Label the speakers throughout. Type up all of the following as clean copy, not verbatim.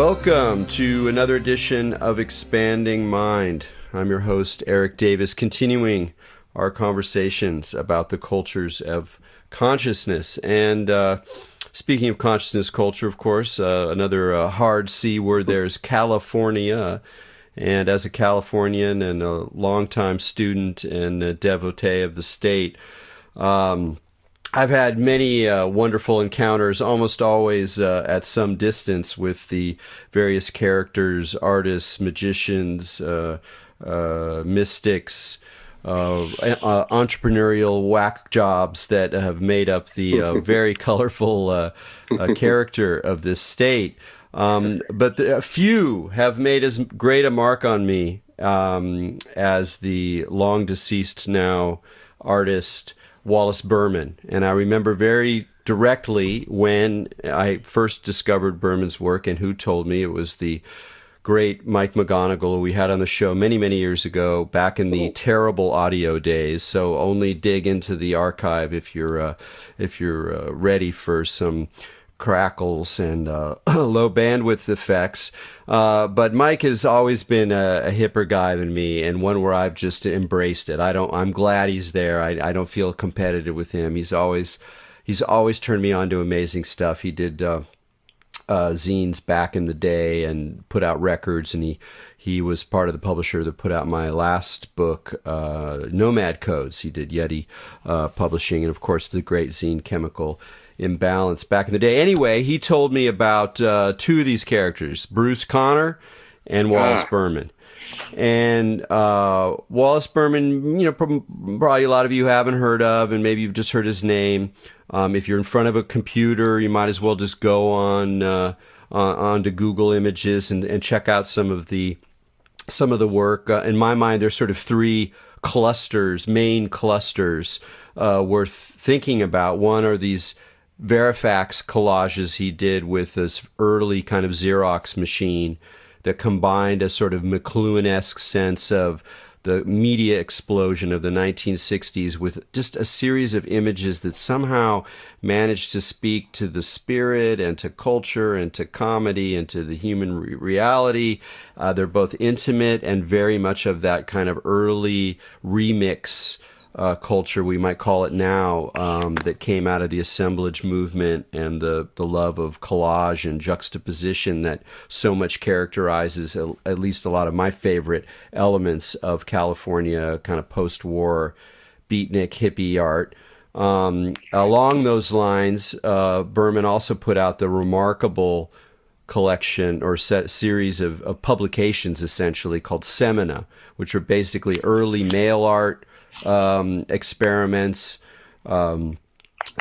Speaker 1: Welcome to another edition of Expanding Mind. I'm your host, Erik Davis, continuing our conversations about the cultures of consciousness. And speaking of consciousness culture, of course, another hard C word there is California. And as a Californian and a longtime student and a devotee of the state, I've had many wonderful encounters, almost always at some distance, with the various characters, artists, magicians, mystics, entrepreneurial whack jobs that have made up the very colorful character of this state. But a few have made as great a mark on me as the long deceased now artist Wallace Berman. And I remember very directly when I first discovered Berman's work and who told me. It was the great Mike McGonigal, who we had on the show many, many years ago, back in the terrible audio days. So only dig into the archive if you're ready for some crackles and low bandwidth effects. But Mike has always been a hipper guy than me, and one where I've just embraced it. I'm glad he's there. I don't feel competitive with him. He's always turned me on to amazing stuff. He did zines back in the day and put out records, and he was part of the publisher that put out my last book, Nomad Codes. He did Yeti Publishing, and of course the great zine Chemical Imbalance back in the day. Anyway, he told me about two of these characters, Bruce Conner and Wallace Berman. And Wallace Berman, probably a lot of you haven't heard of, and maybe you've just heard his name. If you're in front of a computer, you might as well just go onto Google Images and check out some of the work. In my mind, there's sort of three main clusters worth thinking about. One are these Verifax collages he did with this early kind of Xerox machine that combined a sort of McLuhan-esque sense of the media explosion of the 1960s with just a series of images that somehow managed to speak to the spirit and to culture and to comedy and to the human reality. They're both intimate and very much of that kind of early remix culture, we might call it now, that came out of the assemblage movement and the love of collage and juxtaposition that so much characterizes at least a lot of my favorite elements of California kind of post-war beatnik hippie art. Along those lines, Berman also put out the remarkable collection or series of publications essentially called Semina, which are basically early mail art experiments,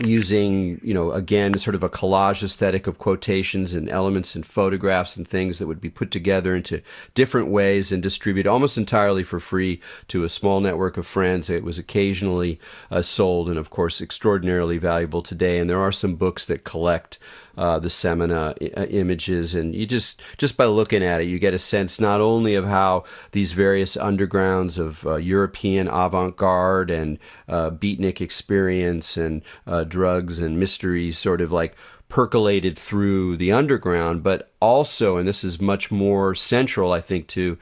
Speaker 1: using, again, sort of a collage aesthetic of quotations and elements and photographs and things that would be put together into different ways and distributed almost entirely for free to a small network of friends. It was occasionally sold and, of course, extraordinarily valuable today. And there are some books that collect the Semina images, and you just by looking at it, you get a sense not only of how these various undergrounds of European avant-garde and beatnik experience and drugs and mysteries sort of like percolated through the underground, but also, and this is much more central, I think, to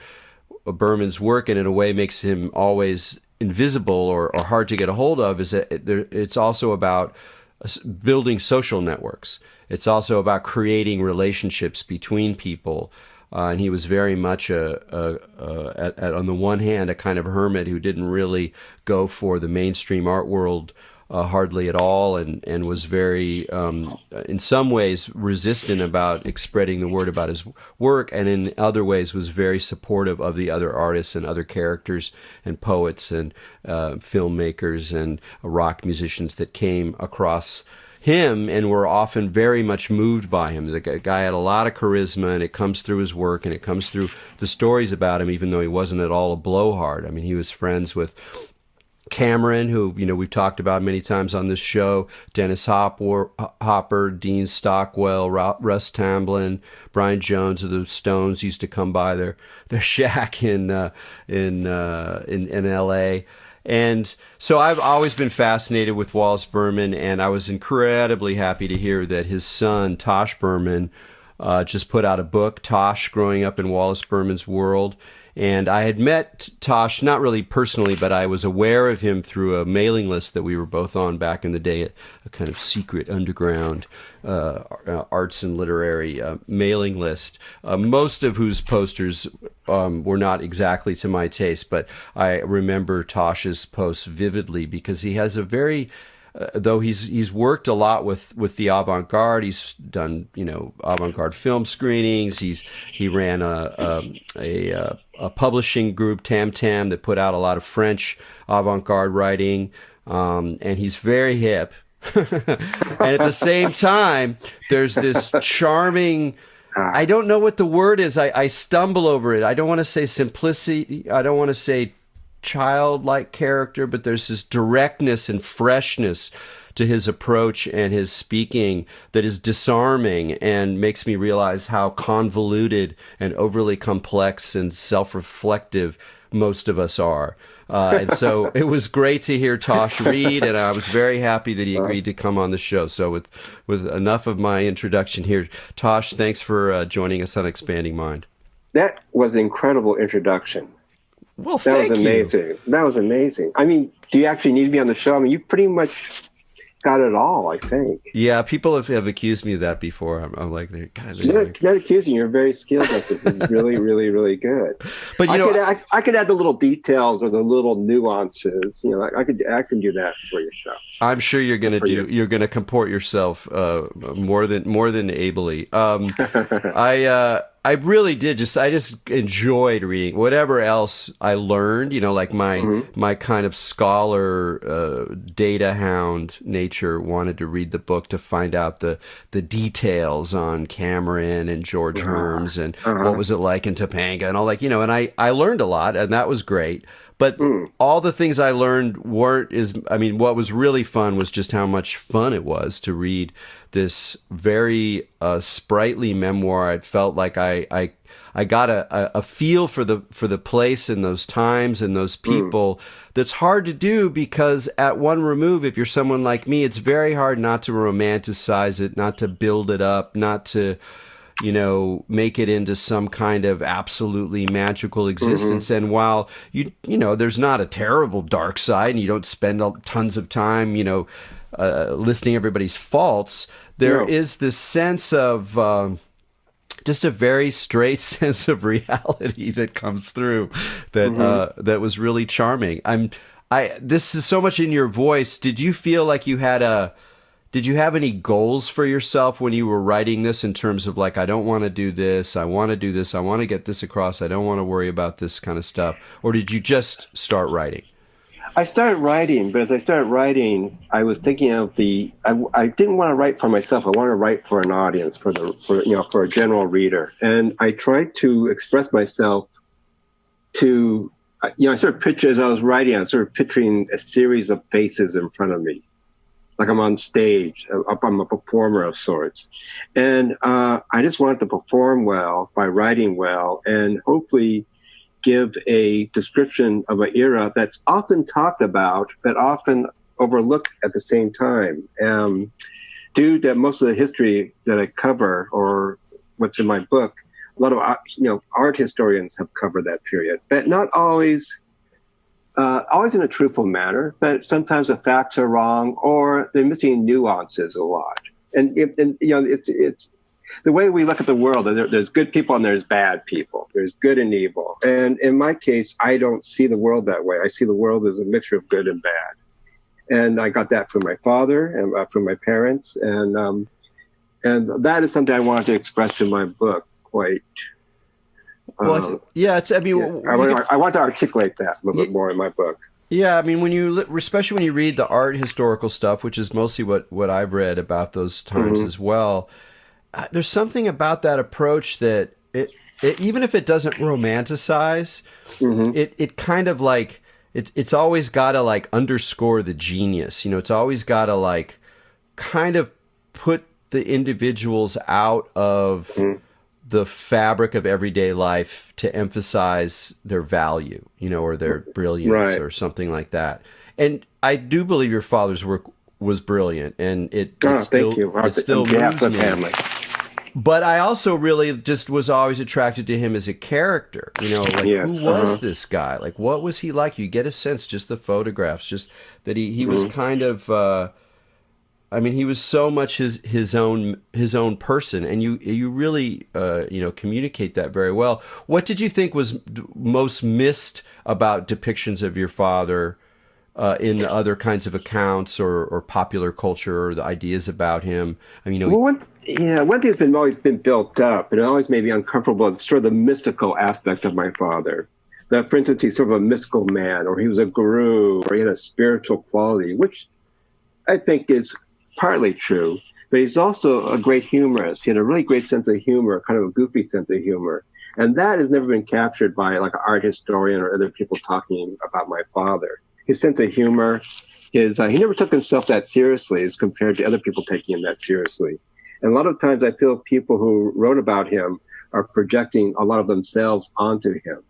Speaker 1: Berman's work, and in a way makes him always invisible or hard to get a hold of, is that it's also about building social networks. It's also about creating relationships between people. And he was very much on the one hand, a kind of hermit who didn't really go for the mainstream art world hardly at all, and was very, in some ways, resistant about spreading the word about his work, and in other ways was very supportive of the other artists and other characters and poets and filmmakers and rock musicians that came across him and were often very much moved by him. The guy had a lot of charisma, and it comes through his work, and it comes through the stories about him, even though he wasn't at all a blowhard. I mean, he was friends with Cameron, who, we've talked about many times on this show, Dennis Hopper, Dean Stockwell, Russ Tamblyn, Brian Jones of the Stones used to come by their shack in L.A., And so I've always been fascinated with Wallace Berman, and I was incredibly happy to hear that his son, Tosh Berman, just put out a book, Tosh, Growing Up in Wallace Berman's World. And I had met Tosh, not really personally, but I was aware of him through a mailing list that we were both on back in the day, a kind of secret underground arts and literary mailing list, most of whose posters were not exactly to my taste. But I remember Tosh's posts vividly because he has a very... though he's worked a lot with the avant-garde, he's done avant-garde film screenings. He ran a publishing group, Tam Tam, that put out a lot of French avant-garde writing, and he's very hip. And at the same time, there's this charming. I don't know what the word is. I stumble over it. I don't want to say simplicity. I don't want to say childlike character, but there's this directness and freshness to his approach and his speaking that is disarming and makes me realize how convoluted and overly complex and self-reflective most of us are. And so it was great to hear Tosh read, and I was very happy that he agreed to come on the show. So with enough of my introduction here, Tosh, thanks for joining us on Expanding Mind.
Speaker 2: That was an incredible introduction.
Speaker 1: Well, thank you.
Speaker 2: That was amazing. That was amazing. I mean, do you actually need to be on the show? I mean, you pretty much got it all, I think.
Speaker 1: Yeah, people have accused me of that before. I'm like,
Speaker 2: you're not accusing. You're very skilled at this. It's really, really, really good.
Speaker 1: But
Speaker 2: I could add the little details or the little nuances. I can do that for your show.
Speaker 1: I'm sure you're going to do. You're going to comport yourself more than ably. I really did. I just enjoyed reading. Whatever else I learned, like my kind of scholar, data hound nature wanted to read the book to find out the details on Cameron and George Herms and what was it like in Topanga and all and I learned a lot, and that was great. But all the things I learned what was really fun was just how much fun it was to read this very sprightly memoir. It felt like I got a feel for the place and those times and those people. That's hard to do because at one remove, if you're someone like me, it's very hard not to romanticize it, not to build it up, not to make it into some kind of absolutely magical existence. And while there's not a terrible dark side, and you don't spend tons of time, listing everybody's faults, there is this sense of just a very straight sense of reality that comes through that was really charming. This is so much in your voice. Did you feel like did you have any goals for yourself when you were writing this in terms of I don't want to do this, I want to do this, I want to get this across, I don't want to worry about this kind of stuff? Or did you just start writing?
Speaker 2: I started writing, but as I started writing, I was thinking of I didn't want to write for myself. I wanted to write for an audience, for a general reader. And I tried to express myself to, I sort of picture, as I was writing, I was sort of picturing a series of faces in front of me. Like I'm on stage, I'm a performer of sorts. And I just wanted to perform well by writing well and hopefully give a description of an era that's often talked about, but often overlooked at the same time. Due to most of the history that I cover or what's in my book, a lot of art historians have covered that period, but not always in a truthful manner, but sometimes the facts are wrong or they're missing nuances a lot. And it's the way we look at the world. There's good people and there's bad people. There's good and evil. And in my case, I don't see the world that way. I see the world as a mixture of good and bad. And I got that from my father and from my parents. And that is something I wanted to express in my book quite.
Speaker 1: Well,
Speaker 2: I want to articulate that a little bit more in my book.
Speaker 1: Yeah, I mean, especially when you read the art historical stuff, which is mostly what I've read about those times as well, there's something about that approach that it even if it doesn't romanticize, it kind of it's always got to underscore the genius. It's always got to kind of put the individuals out of the fabric of everyday life to emphasize their value, or their brilliance or something like that. And I do believe your father's work was brilliant, and it still moves me. But I also really just was always attracted to him as a character. Like
Speaker 2: Yes.
Speaker 1: who was this guy? Like what was he like? You get a sense, just the photographs, just that he was kind of. He was so much his own person, and you really communicate that very well. What did you think was most missed about depictions of your father in other kinds of accounts or popular culture, or the ideas about him?
Speaker 2: One thing that's always been built up, and it always made me uncomfortable, is sort of the mystical aspect of my father. That, for instance, he's sort of a mystical man, or he was a guru, or he had a spiritual quality, which I think is partly true, but he's also a great humorist. He had a really great sense of humor, kind of a goofy sense of humor. And that has never been captured by like an art historian or other people talking about my father. His sense of humor, he never took himself that seriously as compared to other people taking him that seriously. And a lot of times I feel people who wrote about him are projecting a lot of themselves onto him.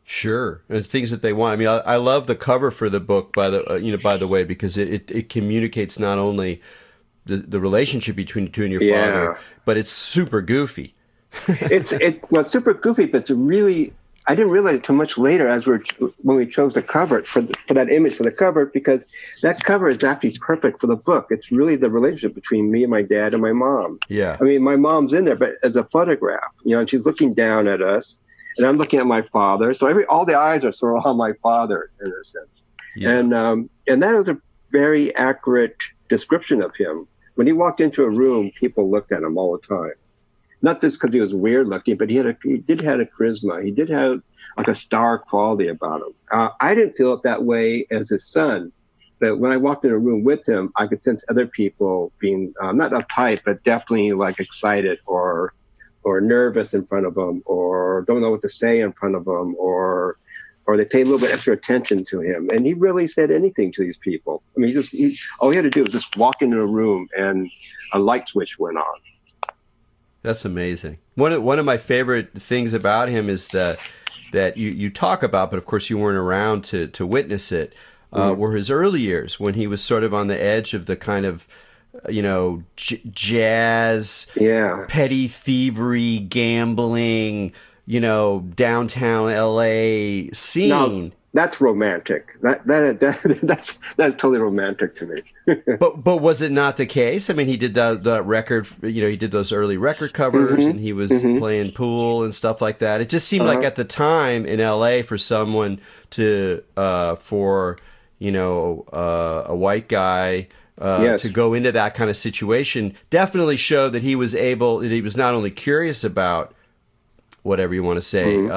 Speaker 1: Sure, and things that they want. I love the cover for the book, by the way, because it communicates not only the relationship between you two and your father, but it's super goofy.
Speaker 2: It's super goofy, but it's really, I didn't realize it too much later when we chose the cover for that image for the cover, because that cover is actually perfect for the book. It's really the relationship between me and my dad and my mom.
Speaker 1: Yeah,
Speaker 2: my mom's in there, but as a photograph, and she's looking down at us. And I'm looking at my father, so all the eyes are sort of on my father in a sense. Yeah. And that is a very accurate description of him. When he walked into a room, people looked at him all the time. Not just because he was weird looking, but he did have a charisma. He did have like a star quality about him. I didn't feel it that way as his son, but when I walked in a room with him, I could sense other people being not uptight, but definitely like excited or nervous in front of him, or don't know what to say in front of him, or they pay a little bit extra attention to him. And he really said anything to these people. All he had to do was just walk into a room and a light switch went on.
Speaker 1: That's amazing. One of my favorite things about him is that you talk about, but of course you weren't around to witness it, were his early years when he was sort of on the edge of the kind of jazz, petty thievery, gambling, downtown LA scene.
Speaker 2: Now, that's romantic. That's totally romantic to me.
Speaker 1: but was it not the case? He did the record. He did those early record covers, and he was playing pool and stuff like that. It just seemed like at the time in LA for someone to a white guy. To go into that kind of situation definitely showed that he was not only curious about whatever you want to say,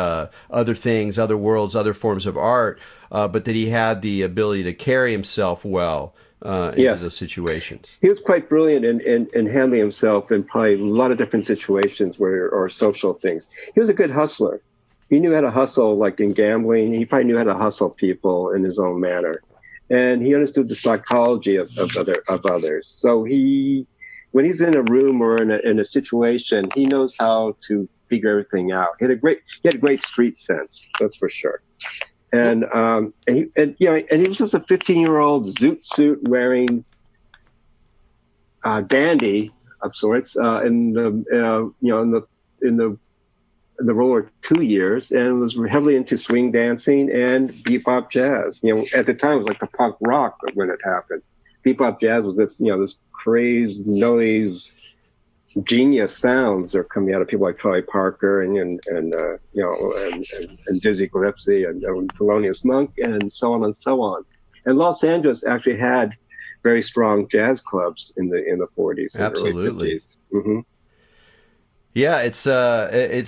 Speaker 1: other things, other worlds, other forms of art, but that he had the ability to carry himself well into those situations.
Speaker 2: He was quite brilliant in handling himself in probably a lot of different situations or social things. He was a good hustler. He knew how to hustle, like in gambling. He probably knew how to hustle people in his own manner. And he understood the psychology of others. So when he's in a room or in a situation, he knows how to figure everything out. He had a great street sense, that's for sure. And he was just a 15-year-old zoot suit wearing dandy of sorts in the roller 2 years, and was heavily into swing dancing and bebop jazz. At the time it was like the punk rock when it happened. Bebop jazz was this crazed noise, genius sounds that are coming out of people like Charlie Parker and Dizzy Gillespie and Thelonious Monk and so on and so on. And Los Angeles actually had very strong jazz clubs in the 40s.
Speaker 1: Absolutely.
Speaker 2: And early 50s.
Speaker 1: Yeah, it's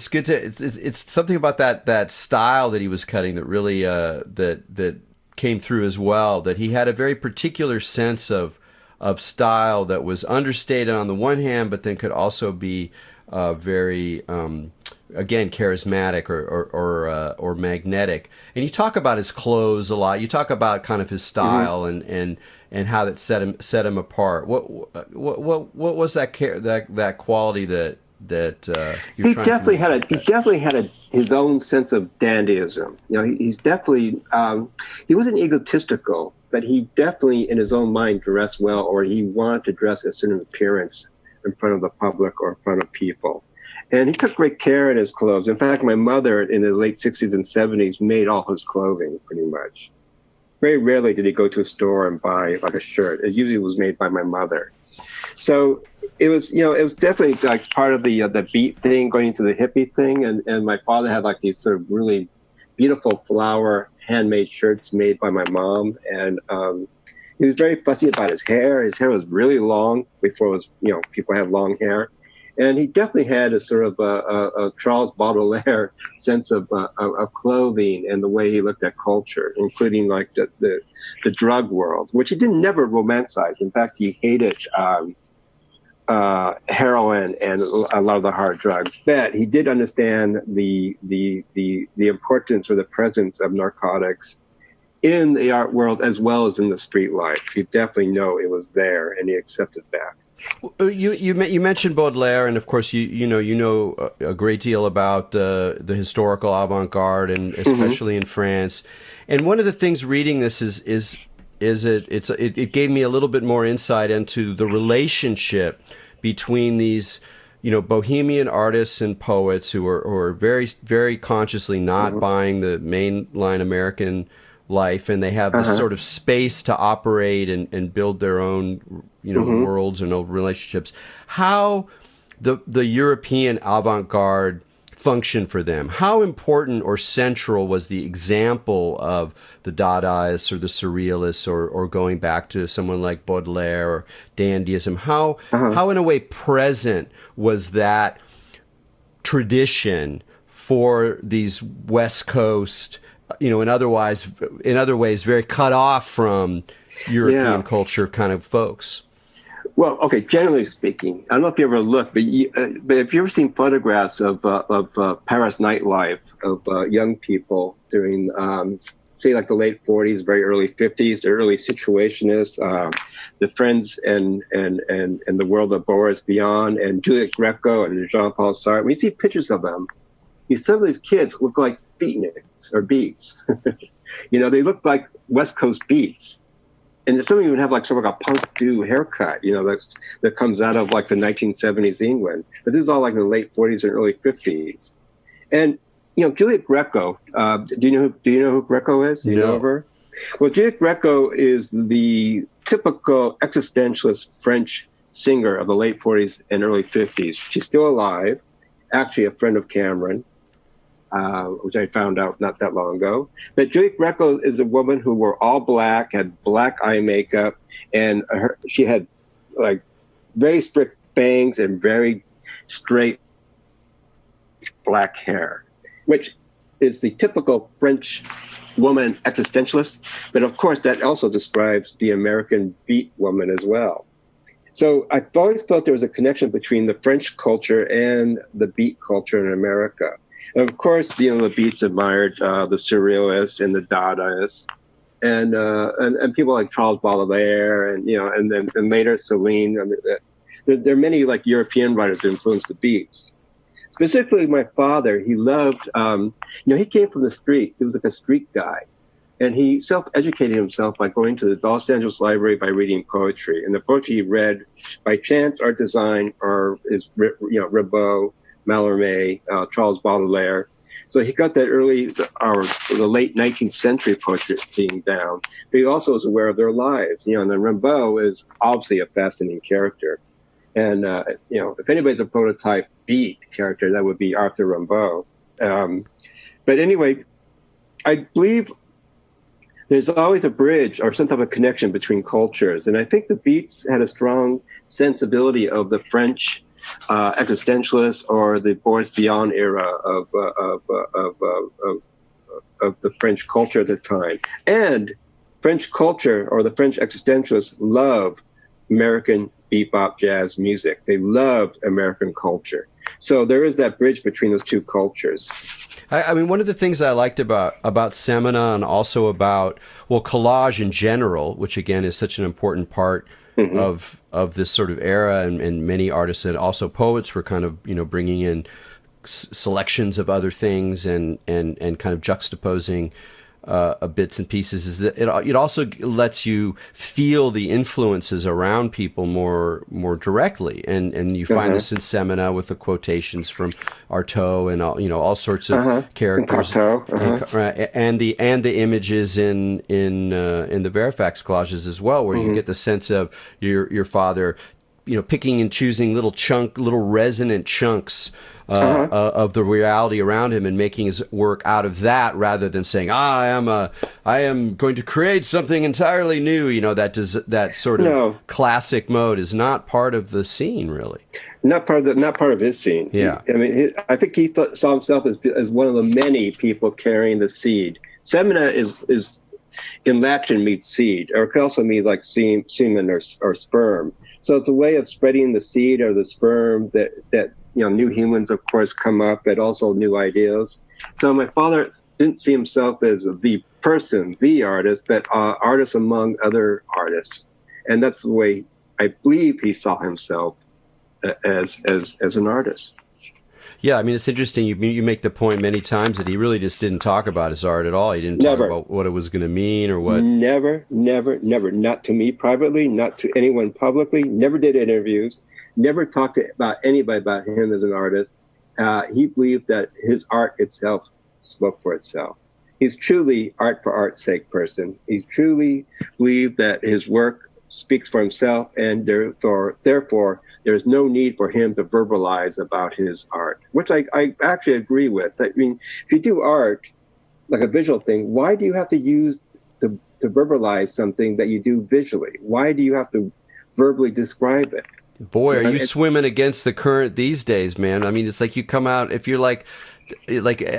Speaker 1: good to it's something about that style that he was cutting that really that came through as well. That he had a very particular sense of style that was understated on the one hand, but then could also be very again charismatic or magnetic. And you talk about his clothes a lot. You talk about kind of his style and how that set him apart. What was that quality that
Speaker 2: he definitely had his own sense of dandyism. He's definitely he wasn't egotistical, but he definitely in his own mind dressed well, or he wanted to dress a certain appearance in front of the public or in front of people. And he took great care in his clothes. In fact, my mother in the late 60s and 70s made all his clothing pretty much. Very rarely did he go to a store and buy like a shirt. It usually was made by my mother. So it was, it was definitely like part of the beat thing, going into the hippie thing. And my father had like these sort of really beautiful flower handmade shirts made by my mom. And he was very fussy about his hair. His hair was really long before it was, people had long hair. And he definitely had a sort of a Charles Baudelaire sense of clothing and the way he looked at culture, including like the drug world, which he didn't never romanticize. In fact, he hated heroin and a lot of the hard drugs. But he did understand the importance or the presence of narcotics in the art world as well as in the street life. You definitely know it was there, and he accepted that.
Speaker 1: You mentioned Baudelaire, and of course you know a great deal about the historical avant-garde, and especially in France. And one of the things reading this it gave me a little bit more insight into the relationship between these bohemian artists and poets who are very, very consciously not buying the mainline American life, and they have this sort of space to operate and build their own worlds and old relationships. How the European avant-garde function for them? How important or central was the example of the Dadaists or the Surrealists, or going back to someone like Baudelaire or Dandyism? How in a way present was that tradition for these West Coast, in other ways very cut off from European culture kind of folks?
Speaker 2: Well, okay. Generally speaking, I don't know if you ever looked, but if you ever seen photographs of Paris nightlife of young people during, say, like the late '40s, very early '50s, the early Situationists, the Friends and the World of Boris Vian, and Juliet Greco and Jean-Paul Sartre. When you see pictures of them, some of these kids look like beatniks or beats. They look like West Coast beats. And some of them even have like sort of like a punk do haircut, that comes out of like the 1970s England. But this is all like in the late 40s and early 50s. And, Juliet Greco, do you know who Greco is? Do you know of her? Well, Juliet Greco is the typical existentialist French singer of the late 40s and early 50s. She's still alive, actually a friend of Cameron. Which I found out not that long ago. But Juliet Greco is a woman who wore all black, had black eye makeup, and she had like very strict bangs and very straight black hair, which is the typical French woman existentialist. But of course, that also describes the American beat woman as well. So I've always felt there was a connection between the French culture and the beat culture in America. And of course, the Beats admired the Surrealists and the Dadaists, and people like Charles Baudelaire, and later Celine. There are many like European writers that influenced the Beats. Specifically, my father, he loved. He came from the streets. He was like a street guy, and he self-educated himself by going to the Los Angeles Library by reading poetry. And the poetry he read by chance, art design, or is Rimbaud, Mallarmé, Charles Baudelaire. So he got that the late 19th century poetry thing down. But he also was aware of their lives. And then Rimbaud is obviously a fascinating character. And, if anybody's a prototype beat character, that would be Arthur Rimbaud. But anyway, I believe there's always a bridge or some type of connection between cultures. And I think the Beats had a strong sensibility of the French existentialists or the Boris Vian era of the French culture at the time. And French culture or the French existentialists loved American bebop jazz music. They loved American culture. So there is that bridge between those two cultures.
Speaker 1: I mean, one of the things I liked about Semina and also about, collage in general, which again is such an important part of this sort of era, and many artists and also poets were kind of bringing in selections of other things and kind of juxtaposing bits and pieces is that it also lets you feel the influences around people more directly, and you find this in Semina with the quotations from Artaud and all sorts of characters, and the images in the Verifax collages as well, where you get the sense of your father, picking and choosing little resonant chunks of the reality around him and making his work out of that, rather than saying, I am going to create something entirely new. That sort of classic mode is not part of the scene, really.
Speaker 2: Not part of his scene.
Speaker 1: Yeah.
Speaker 2: I think he saw himself as one of the many people carrying the seed. Semina is in Latin means seed, or it could also mean like semen or sperm. So it's a way of spreading the seed or the sperm that new humans, of course, come up, but also new ideas. So my father didn't see himself as the person, the artist, but artist among other artists. And that's the way I believe he saw himself as an artist.
Speaker 1: Yeah, it's interesting. You make the point many times that he really just didn't talk about his art at all. He didn't talk about what it was going to mean or what.
Speaker 2: Never. Not to me privately, not to anyone publicly. Never did interviews. Never talked about anybody about him as an artist. He believed that his art itself spoke for itself. He's truly art for art's sake person. He truly believed that his work speaks for himself, and therefore there's no need for him to verbalize about his art, which I actually agree with. If you do art, like a visual thing, why do you have to use to verbalize something that you do visually? Why do you have to verbally describe it?
Speaker 1: Boy, are you swimming against the current these days, man. It's like you come out, if you're like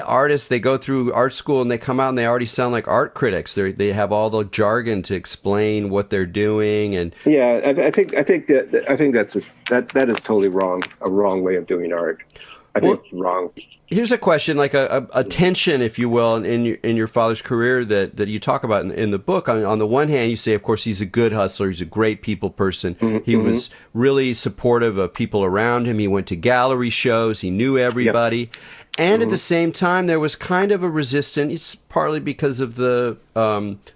Speaker 1: artists, they go through art school and they come out and they already sound like art critics. They have all the jargon to explain what they're doing, and
Speaker 2: I think that is totally wrong. A wrong way of doing art. I think it's wrong.
Speaker 1: Here's a question, like a tension, if you will, in your father's career that you talk about in the book. On the one hand, you say, of course, he's a good hustler. He's a great people person. He was really supportive of people around him. He went to gallery shows. He knew everybody. Yep. And at the same time, there was kind of a resistance. It's partly because of the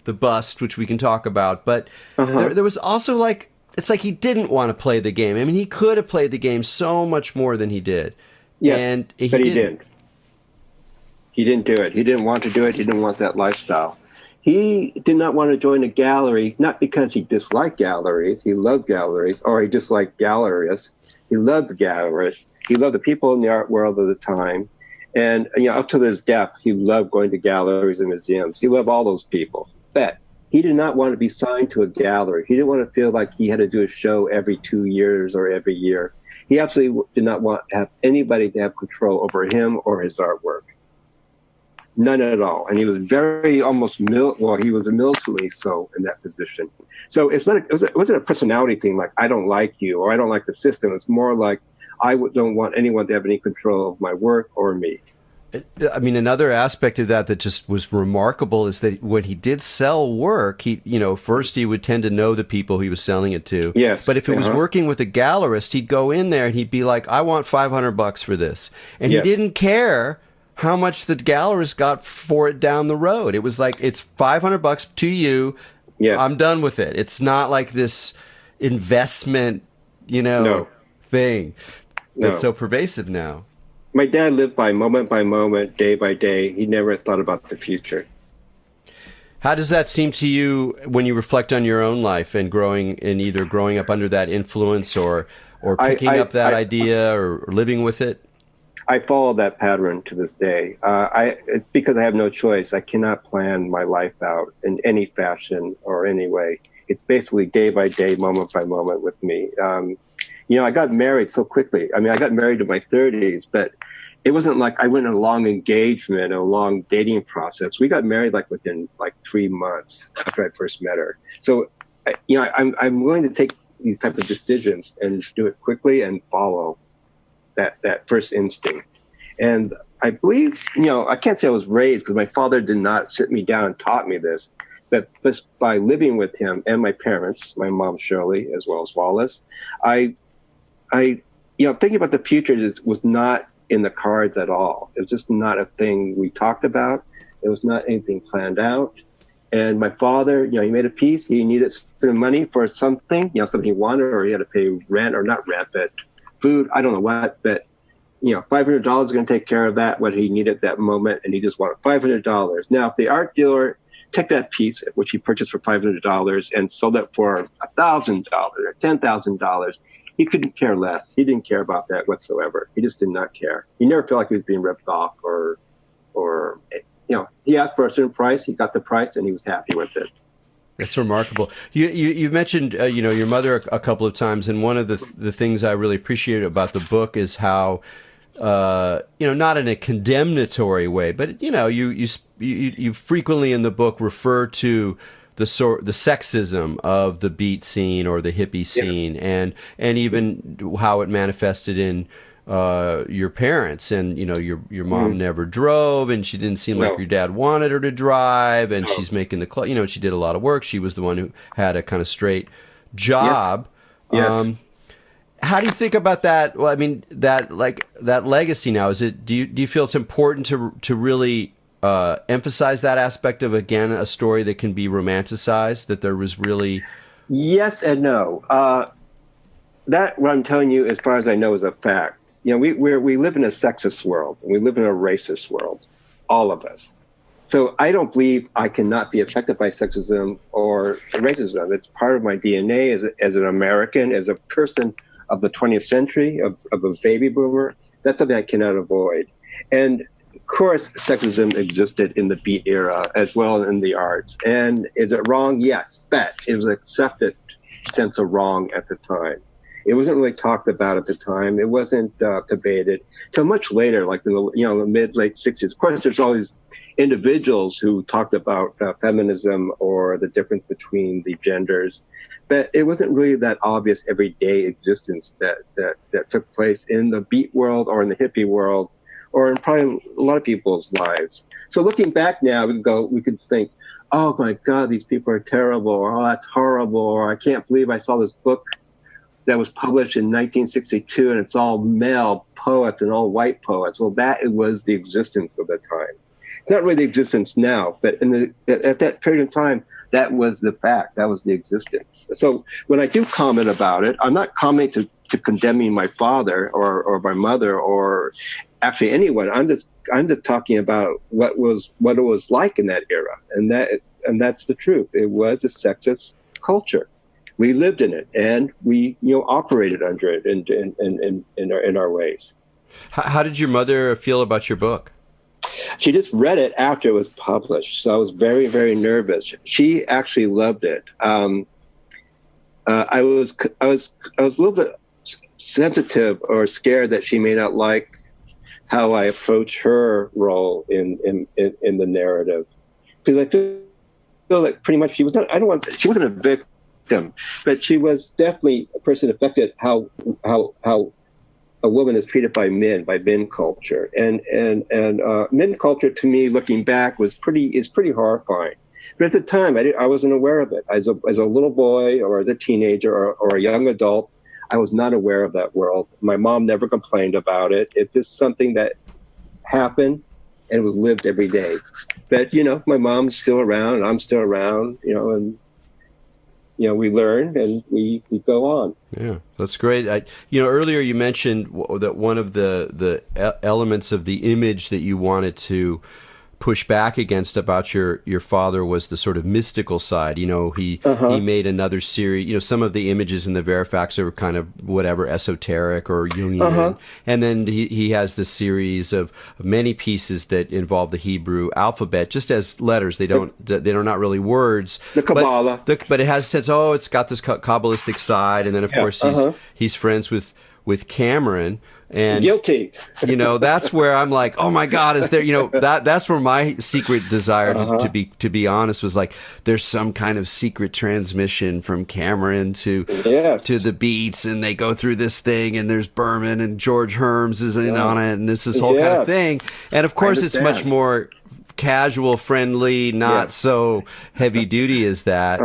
Speaker 1: bust, which we can talk about. But there was also it's like he didn't want to play the game. He could have played the game so much more than he did.
Speaker 2: Yeah, but he didn't. He didn't do it. He didn't want to do it. He didn't want that lifestyle. He did not want to join a gallery, not because he disliked galleries. He loved galleries, or he disliked gallerists. He loved the gallerists. He loved the people in the art world of the time. And up to his death, he loved going to galleries and museums. He loved all those people. But he did not want to be signed to a gallery. He didn't want to feel like he had to do a show every 2 years or every year. He absolutely did not want to have anybody to have control over him or his artwork. None at all. And he was very he was militantly so in that position. So it wasn't a personality thing like, I don't like you or I don't like the system. It's more like, I don't want anyone to have any control of my work or me.
Speaker 1: Another aspect of that just was remarkable is that when he did sell work, first he would tend to know the people he was selling it to.
Speaker 2: Yes.
Speaker 1: But if it was working with a gallerist, he'd go in there and he'd be like, I want $500 for this. And he didn't care how much the gallerist got for it down the road. It was like, it's $500 to you.
Speaker 2: Yeah.
Speaker 1: I'm done with it. It's not like this investment, thing that's so pervasive now.
Speaker 2: My dad lived by moment, day by day. He never thought about the future.
Speaker 1: How does that seem to you when you reflect on your own life and either growing up under that influence or picking up that idea or living with it?
Speaker 2: I follow that pattern to this day. It's because I have no choice. I cannot plan my life out in any fashion or any way. It's basically day by day, moment by moment with me. I got married so quickly. I got married in my 30s, but it wasn't like I went on a long engagement, a long dating process. We got married within 3 months after I first met her. So, I'm willing to take these type of decisions and do it quickly and follow that first instinct. And I believe, I can't say I was raised because my father did not sit me down and taught me this, but just by living with him and my parents, my mom Shirley as well as Wallace, I thinking about the future was not in the cards at all. It was just not a thing we talked about. It was not anything planned out. And my father, he made a piece. He needed some money for something, something he wanted, or he had to pay rent, or not rent, but food. I don't know what, but $500 is going to take care of that, what he needed at that moment, and he just wanted $500. Now, if the art dealer took that piece, which he purchased for $500, and sold it for $1,000 or $10,000, he couldn't care less. He didn't care about that whatsoever. He just did not care. He never felt like he was being ripped off, or he asked for a certain price, he got the price, and he was happy with it.
Speaker 1: That's remarkable. You mentioned your mother a couple of times, and one of the things I really appreciate about the book is how not in a condemnatory way, but you frequently in the book refer to the sexism of the beat scene or the hippie scene, and even how it manifested in your parents, and your mom never drove, and she didn't seem like your dad wanted her to drive, and she's making the club. She did a lot of work. She was the one who had a kind of straight job.
Speaker 2: Yes.
Speaker 1: How do you think about that? Well, I mean, that legacy now, is it? Do you feel it's important to really emphasize that aspect of, again, a story that can be romanticized, that there was really...
Speaker 2: Yes and no. That, what I'm telling you, as far as I know, is a fact. We live in a sexist world, and we live in a racist world, all of us. So I don't believe I cannot be affected by sexism or racism. It's part of my DNA as an American, as a person of the 20th century, of a baby boomer. That's something I cannot avoid. And of course, sexism existed in the beat era as well in the arts. And is it wrong? Yes, but it was an accepted sense of wrong at the time. It wasn't really talked about at the time. It wasn't debated till much later, like in the mid-late 60s. Of course, there's all these individuals who talked about feminism or the difference between the genders, but it wasn't really that obvious everyday existence that took place in the beat world or in the hippie world or in probably a lot of people's lives. So looking back now, we could think, oh my God, these people are terrible, or oh, that's horrible, or I can't believe I saw this book that was published in 1962 and it's all male poets and all white poets. Well, that was the existence of the time. It's not really the existence now, but at that period of time, that was the fact. That was the existence. So when I do comment about it, I'm not commenting to condemning my father or my mother or actually anyone. I'm just talking about what it was like in that era, and that's the truth. It was a sexist culture. We lived in it, and we operated under it in our ways.
Speaker 1: How did your mother feel about your book?
Speaker 2: She just read it after it was published, so I was very, very nervous. She actually loved it. I was a little bit sensitive or scared that she may not like how I approach her role in the narrative, because I feel like pretty much she was not. She wasn't a victim, but she was definitely a person affected how a woman is treated by men culture, and men culture to me, looking back, is pretty horrifying. But at the time, I wasn't aware of it. As a little boy or as a teenager or a young adult, I was not aware of that world. My mom never complained about it. It's just something that happened and it was lived every day. But my mom's still around and I'm still around. And we learn and we go on.
Speaker 1: Yeah, that's great. Earlier you mentioned that one of the elements of the image that you wanted to push back against about your father was the sort of mystical side. He made another series. Some of the images in the Verifax are kind of whatever, esoteric or Jungian, and then he has this series of many pieces that involve the Hebrew alphabet just as letters. They're not really words.
Speaker 2: The Kabbalah,
Speaker 1: but it has sense. Oh, it's got this Kabbalistic side, and then of course he's friends with Cameron. And
Speaker 2: guilty.
Speaker 1: That's where I'm like, oh my God, is there? That's where my secret desire to be honest was like, there's some kind of secret transmission from Cameron to the Beats, and they go through this thing, and there's Berman and George Herms is in on it, and it's this whole kind of thing. And of course, it's much more casual, friendly, not so heavy duty as that.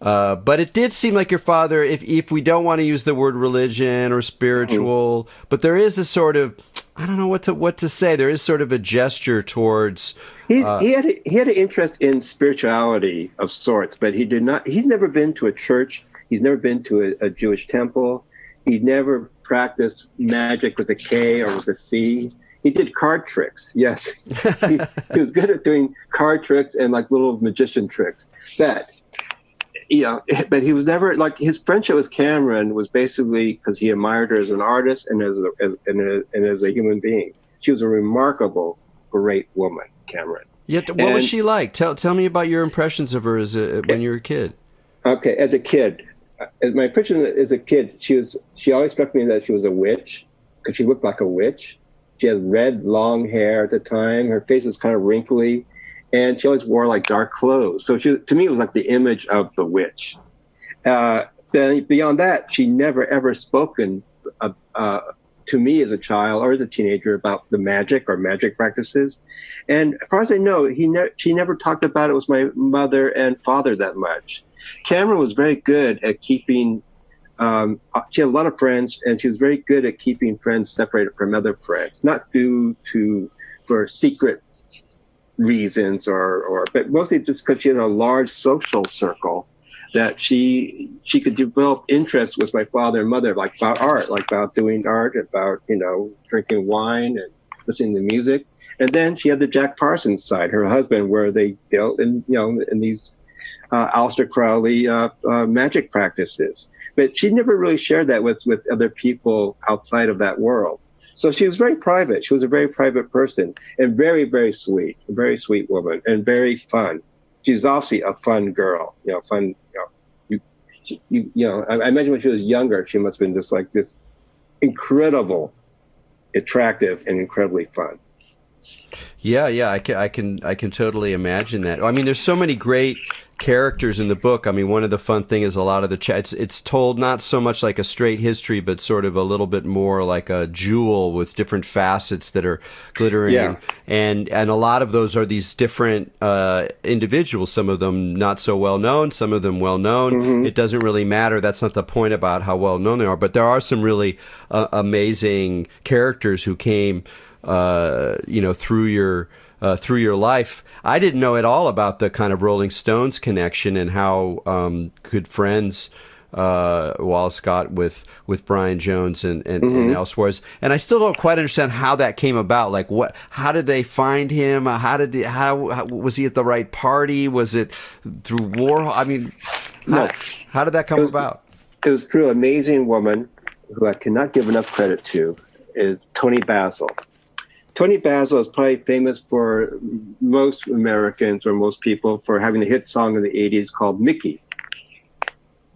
Speaker 1: But it did seem like your father, if we don't want to use the word religion or spiritual, but there is a sort of, I don't know what to say. There is sort of a gesture towards.
Speaker 2: He had an interest in spirituality of sorts, but he did not. He's never been to a church. He's never been to a Jewish temple. He never practiced magic with a K or with a C. He did card tricks. Yes, he was good at doing card tricks and like little magician tricks. But he was never like, his friendship with Cameron was basically because he admired her as an artist and as a human being. She was a remarkable, great woman, Cameron.
Speaker 1: Yeah, what was she like? Tell me about your impressions of her when you were a kid.
Speaker 2: Okay, as a kid, my impression as a kid, she always struck me that she was a witch because she looked like a witch. She had red, long hair at the time. Her face was kind of wrinkly, and she always wore like dark clothes. So to me, it was like the image of the witch. Then beyond that, she never ever spoken to me as a child or as a teenager about the magic or magic practices. And as far as I know, she never talked about it with my mother and father that much. Cameron was very good at keeping, she had a lot of friends, and she was very good at keeping friends separated from other friends, not for secret reasons but mostly just because she had a large social circle that she could develop interest with my father and mother, like about art, like about doing art, about, drinking wine and listening to music. And then she had the Jack Parsons side, her husband, where they dealt in these Aleister Crowley magic practices. But she never really shared that with other people outside of that world. So she was very private. She was a very private person and very, very sweet, a very sweet woman and very fun. She's obviously a fun girl, fun. I imagine when she was younger, she must have been just like this incredible, attractive, and incredibly fun.
Speaker 1: Yeah, I can totally imagine that. I mean, there's so many great characters in the book. I mean, one of the fun thing is a lot of the it's told not so much like a straight history, but sort of a little bit more like a jewel with different facets that are glittering.
Speaker 2: Yeah.
Speaker 1: And a lot of those are these different individuals. Some of them not so well known, some of them well known. Mm-hmm. It doesn't really matter. That's not the point about how well known they are. But there are some really amazing characters who came through your life. I didn't know at all about the kind of Rolling Stones connection and how good friends Wallace got with Brian Jones and elsewhere. And I still don't quite understand how that came about. Like, how did they find him? How was he at the right party? Was it through Warhol? I mean, how did that come about?
Speaker 2: It was through an amazing woman who I cannot give enough credit to, is Toni Basil. Toni Basil is probably famous for most Americans or most people for having a hit song in the 80s called Mickey.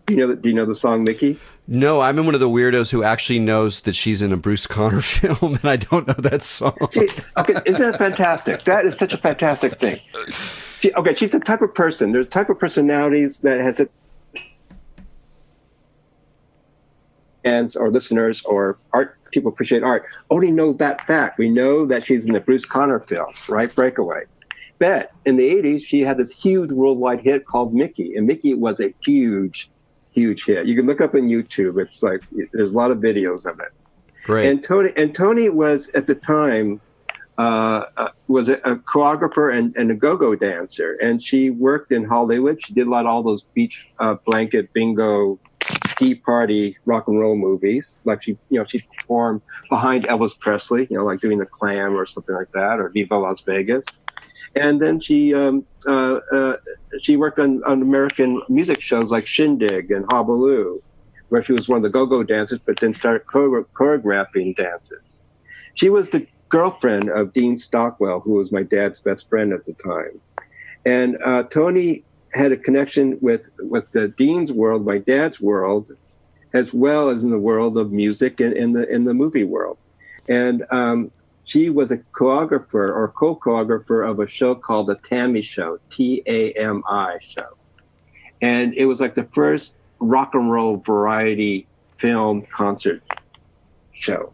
Speaker 2: Do you know the song Mickey?
Speaker 1: No, I'm one of the weirdos who actually knows that she's in a Bruce Conner film, and I don't know that song.
Speaker 2: Isn't that fantastic? That is such a fantastic thing. She's the type of person. There's a type of personalities that has fans or listeners or art people appreciate art only know that fact. We know that she's in the Bruce Conner film, right? Breakaway. But in the 80s, she had this huge worldwide hit called Mickey, and Mickey was a huge, huge hit. You can look up on YouTube. It's like there's a lot of videos of it.
Speaker 1: Great.
Speaker 2: And Toni was at the time was a choreographer and a go-go dancer, and she worked in Hollywood. She did a lot of all those beach blanket bingo tea party rock and roll movies. Like she performed behind Elvis Presley, like doing The Clam or something like that, or Viva Las Vegas. And then she worked on American music shows like Shindig and Habaloo, where she was one of the go-go dancers, but then started choreographing dances. She was the girlfriend of Dean Stockwell, who was my dad's best friend at the time. And Toni had a connection with the Dean's world, my dad's world, as well as in the world of music and in the movie world. And she was a choreographer or co-choreographer of a show called The Tammy Show, Tami show. And it was like the first rock and roll variety film concert show.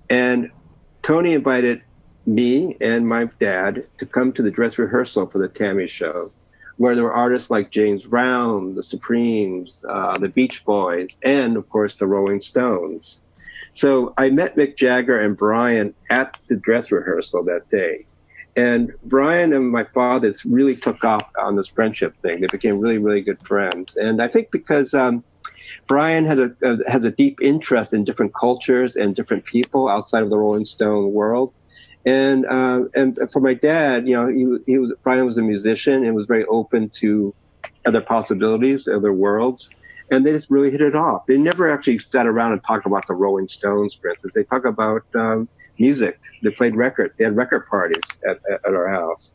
Speaker 2: And Toni invited me and my dad to come to the dress rehearsal for The Tammy Show, where there were artists like James Brown, the Supremes, the Beach Boys, and of course the Rolling Stones. So I met Mick Jagger and Brian at the dress rehearsal that day. And Brian and my father really took off on this friendship thing. They became really, really good friends. And I think because Brian has a deep interest in different cultures and different people outside of the Rolling Stone world. And for my dad, Brian was a musician and was very open to other possibilities, other worlds. And they just really hit it off. They never actually sat around and talked about the Rolling Stones, for instance. They talk about music. They played records. They had record parties at our house.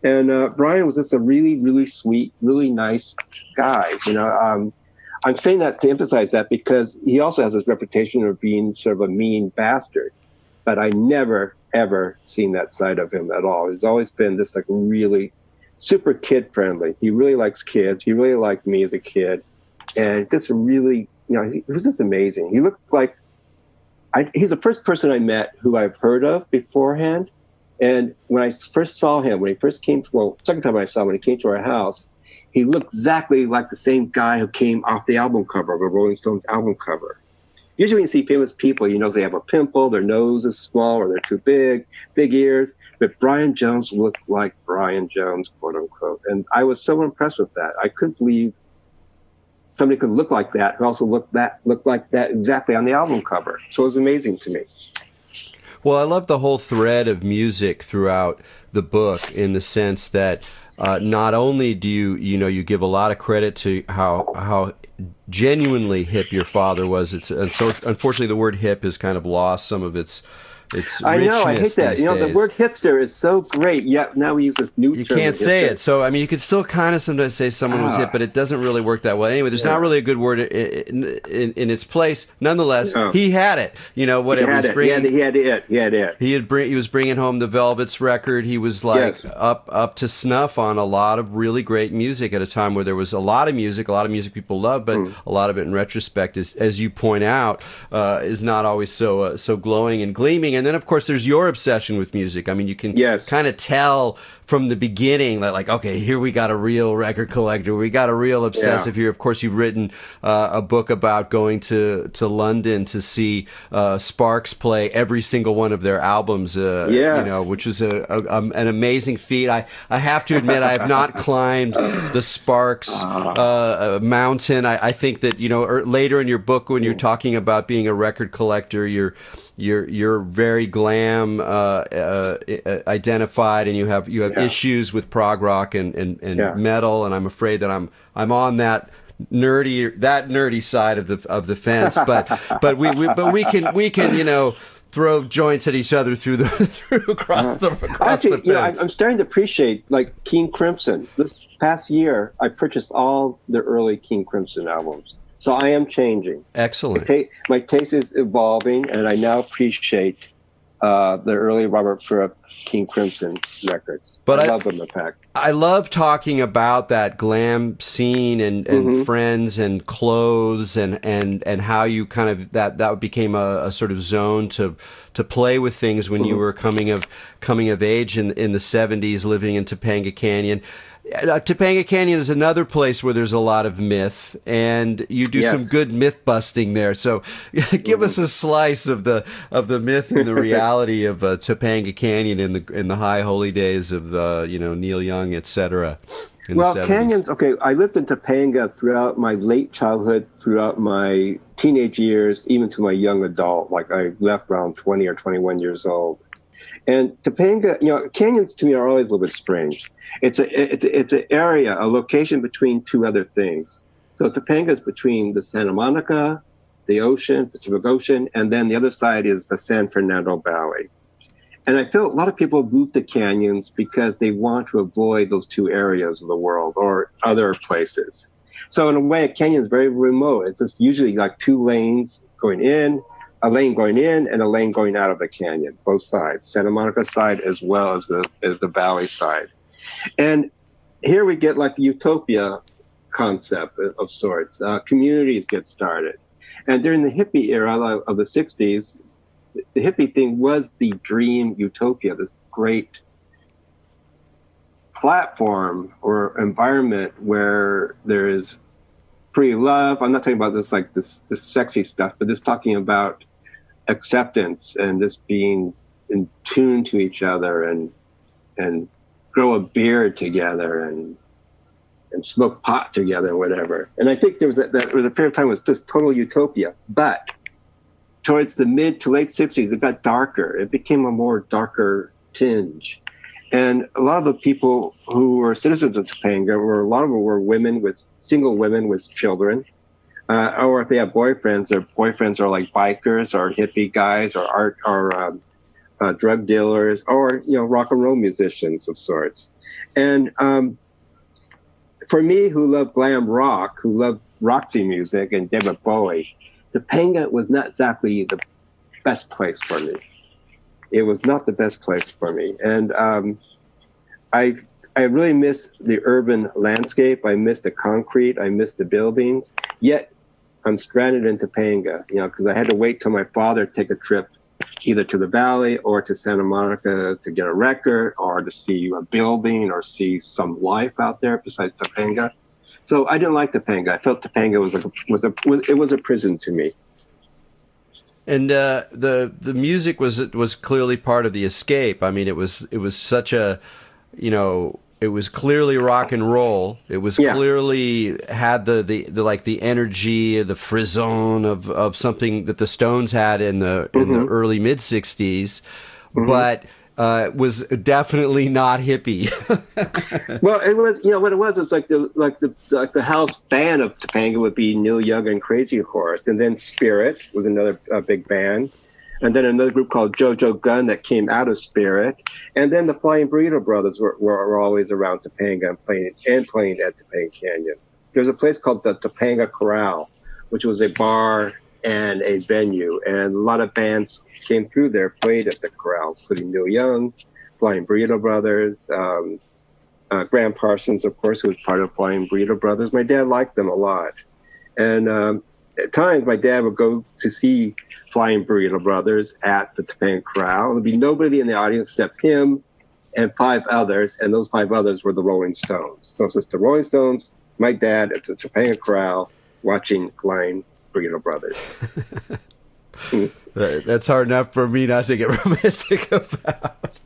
Speaker 2: And Brian was just a really, really sweet, really nice guy. I'm saying that to emphasize that because he also has this reputation of being sort of a mean bastard. But I never, ever seen that side of him at all. He's always been this like really super kid friendly. He really likes kids. He really liked me as a kid. And just really, he was just amazing. He looked like, he's the first person I met who I've heard of beforehand. And when I first saw him, second time I saw him, when he came to our house, he looked exactly like the same guy who came off the album cover of a Rolling Stones album cover. Usually when you see famous people, they have a pimple, their nose is small, or they're too big ears. But Brian Jones looked like Brian Jones, quote unquote. And I was so impressed with that. I couldn't believe somebody could look like that, who also looked like that exactly on the album cover. So it was amazing to me.
Speaker 1: Well, I love the whole thread of music throughout the book in the sense that not only do you give a lot of credit to how genuinely hip your father was. And so unfortunately the word hip has kind of lost some of its
Speaker 2: I know, I hate that. The word hipster is so great, yet now we use this new term.
Speaker 1: You can't say it. So, I mean, you could still kind of sometimes say someone was hip, but it doesn't really work that way. Anyway, there's not really a good word in its place. Nonetheless, he had it. Whatever he's bringing. He had it. He was bringing home the Velvets record. He was like up to snuff on a lot of really great music at a time where there was a lot of music people love, but a lot of it in retrospect, as you point out, is not always so glowing and gleaming. And then, of course, there's your obsession with music. I mean, you can kind of tell from the beginning that, like, okay, here we got a real record collector. We got a real obsessive here. Of course, you've written a book about going to London to see Sparks play every single one of their albums, which is an amazing feat. I have to admit, I have not climbed the Sparks mountain. I think that, later in your book, when you're talking about being a record collector, you're very glam identified, and you have issues with prog rock and metal, and I'm afraid that I'm on that nerdy side of the fence, but we can throw joints at each other across the fence.
Speaker 2: I'm starting to appreciate like King Crimson. This past year, I purchased all the early King Crimson albums. So I am changing.
Speaker 1: Excellent.
Speaker 2: My taste is evolving, and I now appreciate the early Robert Fripp King Crimson records. But I love them, in fact.
Speaker 1: I love talking about that glam scene and friends and clothes and how you kind of that became a sort of zone to play with things when you were coming of age in the 70s, living in Topanga Canyon. Topanga Canyon is another place where there's a lot of myth, and you do some good myth busting there. So, give us a slice of the myth and the reality of Topanga Canyon in the high holy days of Neil Young, etc.
Speaker 2: Well, canyons. Okay, I lived in Topanga throughout my late childhood, throughout my teenage years, even to my young adult. Like I left around 20 or 21 years old. And Topanga, canyons to me are always a little bit strange. It's an area, a location between two other things. So Topanga is between the Santa Monica, the ocean, Pacific Ocean, and then the other side is the San Fernando Valley. And I feel a lot of people move to canyons because they want to avoid those two areas of the world or other places. So in a way, a canyon is very remote. It's just usually like two lanes going in, a lane going in, and a lane going out of the canyon, both sides, Santa Monica side as well as the valley side. And here we get like the utopia concept of sorts. Communities get started. And during the hippie era of the 60s, the hippie thing was the dream utopia, this great platform or environment where there is free love. I'm not talking about this sexy stuff, but just talking about acceptance and just being in tune to each other and grow a beard together and smoke pot together or whatever. And I think there was that was a period of time was just total utopia. But towards the mid to late 60s, it got darker. It became a more darker tinge. And a lot of the people who were citizens of Topanga a lot of them were single women with children. Or if they have boyfriends, their boyfriends are like bikers or hippie guys or drug dealers or, rock and roll musicians of sorts. And for me, who loved glam rock, who loved Roxy music and David Bowie, Topanga was not exactly the best place for me. It was not the best place for me. And I really miss the urban landscape. I miss the concrete. I miss the buildings. Yet I'm stranded in Topanga, because I had to wait till my father take a trip either to the Valley or to Santa Monica to get a record or to see a building or see some life out there besides Topanga. So I didn't like Topanga. I felt Topanga was a prison to me.
Speaker 1: And the music was clearly part of the escape. I mean, it was such a, it was clearly rock and roll. It was clearly had the energy, the frisson of something that the Stones had in the early mid '60s, but was definitely not hippie.
Speaker 2: Well, it was, what it was. It's like the house band of Topanga would be Neil Young and Crazy Horse, and then Spirit was another big band. And then another group called JoJo Gunn that came out of Spirit. And then the Flying Burrito Brothers were always around Topanga and playing at Topanga Canyon. There's a place called the Topanga Corral, which was a bar and a venue. And a lot of bands came through there, played at the Corral, including Neil Young, Flying Burrito Brothers, Graham Parsons, of course, who was part of Flying Burrito Brothers. My dad liked them a lot. And at times, my dad would go to see Flying Burrito Brothers at the Topanga Corral. There'd be nobody in the audience except him and 5 others, and those 5 others were the Rolling Stones. So it's just the Rolling Stones, my dad at the Topanga Corral watching Flying Burrito Brothers.
Speaker 1: That's hard enough for me not to get romantic about.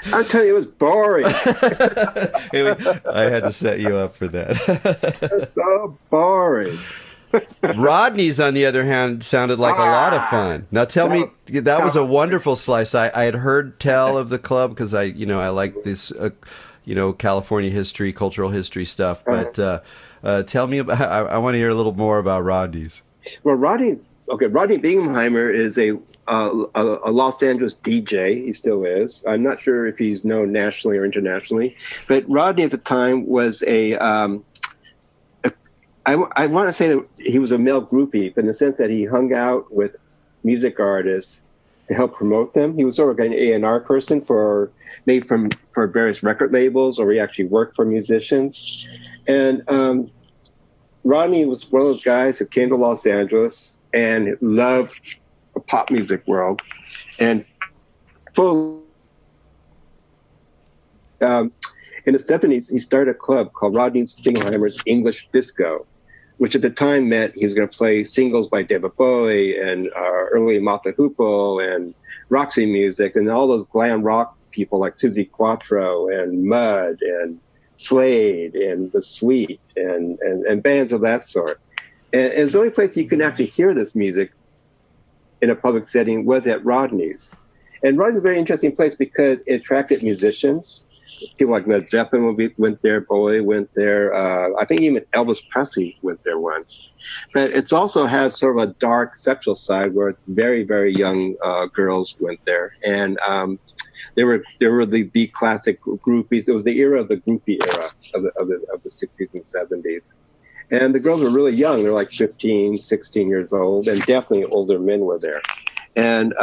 Speaker 2: I'm telling you, it was boring.
Speaker 1: I had to set you up for that.
Speaker 2: It's so boring.
Speaker 1: Rodney's, on the other hand, sounded like a lot of fun. Now, tell me, that was a wonderful slice. I had heard tell of the club because I like this, California history, cultural history stuff. But tell me about. I want to hear a little more about Rodney's.
Speaker 2: Well, Rodney Bingheimer is a Los Angeles DJ. He still is. I'm not sure if he's known nationally or internationally, but Rodney at the time was I want to say that he was a male groupie, but in the sense that he hung out with music artists to help promote them. He was sort of an A&R person for various record labels, or he actually worked for musicians. And Rodney was one of those guys who came to Los Angeles and loved the pop music world. And in the 70s, he started a club called Rodney Bingheimer's English Disco, which at the time meant he was going to play singles by David Bowie and early Mata Hoople and Roxy music and all those glam rock people like Suzi Quatro and Mud and Slade and The Sweet and bands of that sort. And it's the only place you can actually hear this music in a public setting was at Rodney's. And Rodney's a very interesting place because it attracted musicians. People like Led Zeppelin went there, Bowie went there. I think even Elvis Presley went there once. But it also has sort of a dark sexual side where it's very, very young girls went there. And they were the classic groupies. It was the era of the groupie era of the 60s and 70s. And the girls were really young. They're like 15, 16 years old. And definitely older men were there. And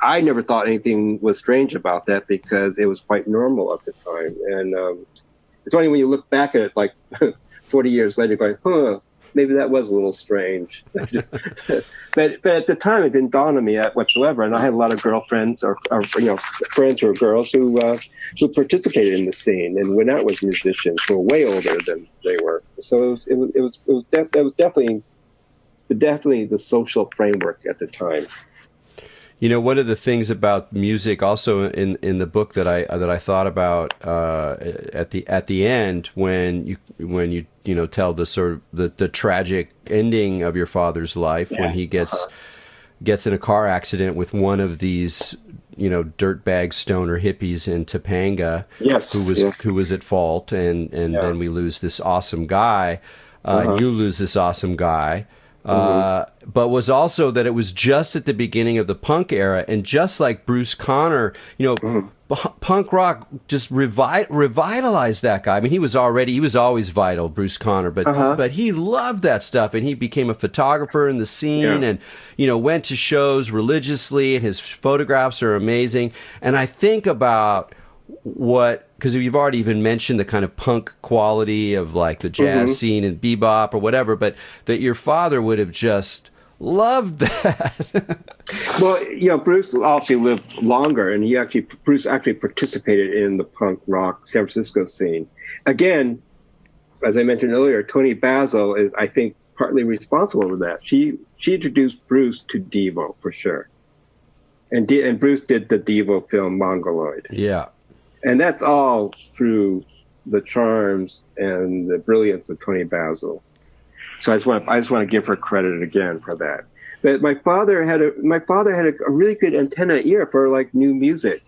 Speaker 2: I never thought anything was strange about that because it was quite normal at the time. And it's only when you look back at it like 40 years later going, maybe that was a little strange. but at the time, it didn't dawn on me whatsoever. And I had a lot of girlfriends or friends who were girls who participated in the scene and went out with musicians who were way older than they were. So it was definitely the social framework at the time.
Speaker 1: You know, one of the things about music, also in the book that I thought about at the end, when you tell the sort of the tragic ending of your father's life, when he gets in a car accident with one of these dirtbag stoner hippies in Topanga, who was at fault, and then we lose this awesome guy, and you lose this awesome guy. But was also that it was just at the beginning of the punk era, and just like Bruce Conner, punk rock just revitalized that guy. I mean, he was always vital, Bruce Conner, but he loved that stuff, and he became a photographer in the scene, and went to shows religiously, and his photographs are amazing. And I think about because you've already even mentioned the kind of punk quality of like the jazz scene and bebop or whatever, but that your father would have just loved that.
Speaker 2: Well, Bruce obviously lived longer, and Bruce actually participated in the punk rock San Francisco scene. Again, as I mentioned earlier, Toni Basil is, I think, partly responsible for that. She introduced Bruce to Devo for sure, and Bruce did the Devo film Mongoloid.
Speaker 1: Yeah.
Speaker 2: And that's all through the charms and the brilliance of Toni Basil. So I just want to give her credit again for that. But my father had a really good antenna ear for like new music.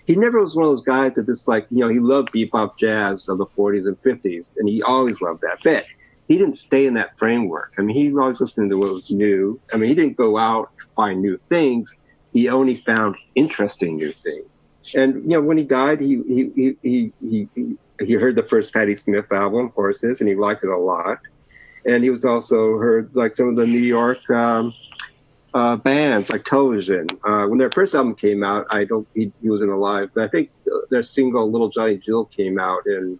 Speaker 2: He never was one of those guys that just like, he loved bebop jazz of the 40s and 50s, and he always loved that. But he didn't stay in that framework. I mean, he was always listening to what was new. I mean, he didn't go out to find new things. He only found interesting new things. And when he died, he heard the first Patti Smith album, Horses, and he liked it a lot. And he was also heard like some of the New York bands like Television. When their first album came out, he wasn't alive, but I think their single Little Johnny Jill came out in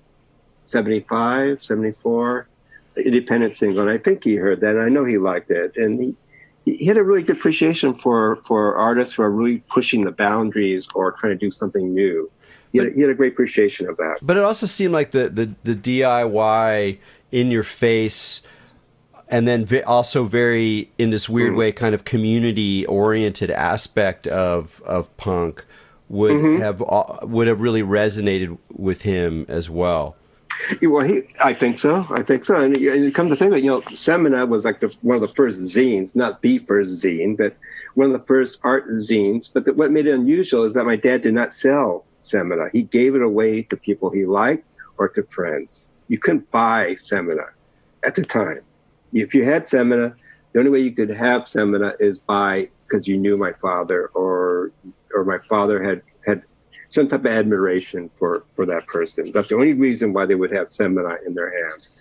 Speaker 2: 75, 74, independent single. And I think he heard that, and I know he liked it. And he had a really good appreciation for artists who are really pushing the boundaries or trying to do something new. He had a great appreciation of that.
Speaker 1: But it also seemed like the DIY in your face, and then also very in this weird way kind of community oriented aspect of punk would have really resonated with him as well.
Speaker 2: Well, I think so. And you come to think of it, Semina was like one of the first zines, not the first zine, but one of the first art zines. But what made it unusual is that my dad did not sell Semina. He gave it away to people he liked or to friends. You couldn't buy Semina at the time. If you had Semina, the only way you could have Semina is because you knew my father or my father had some type of admiration for that person. That's the only reason why they would have Semina in their hands.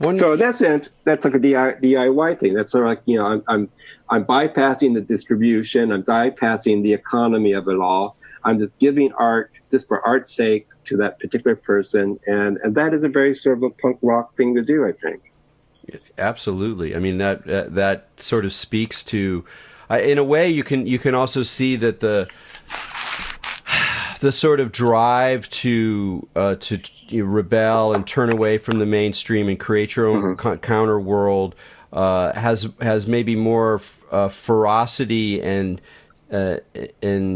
Speaker 2: So in that sense, that's like a DIY thing. That's sort of like, I'm bypassing the distribution. I'm bypassing the economy of it all. I'm just giving art just for art's sake to that particular person. And that is a very sort of a punk rock thing to do, I think.
Speaker 1: Absolutely. I mean, that sort of speaks to, in a way, you can also see that the sort of drive to rebel and turn away from the mainstream and create your own counter world has maybe more ferocity and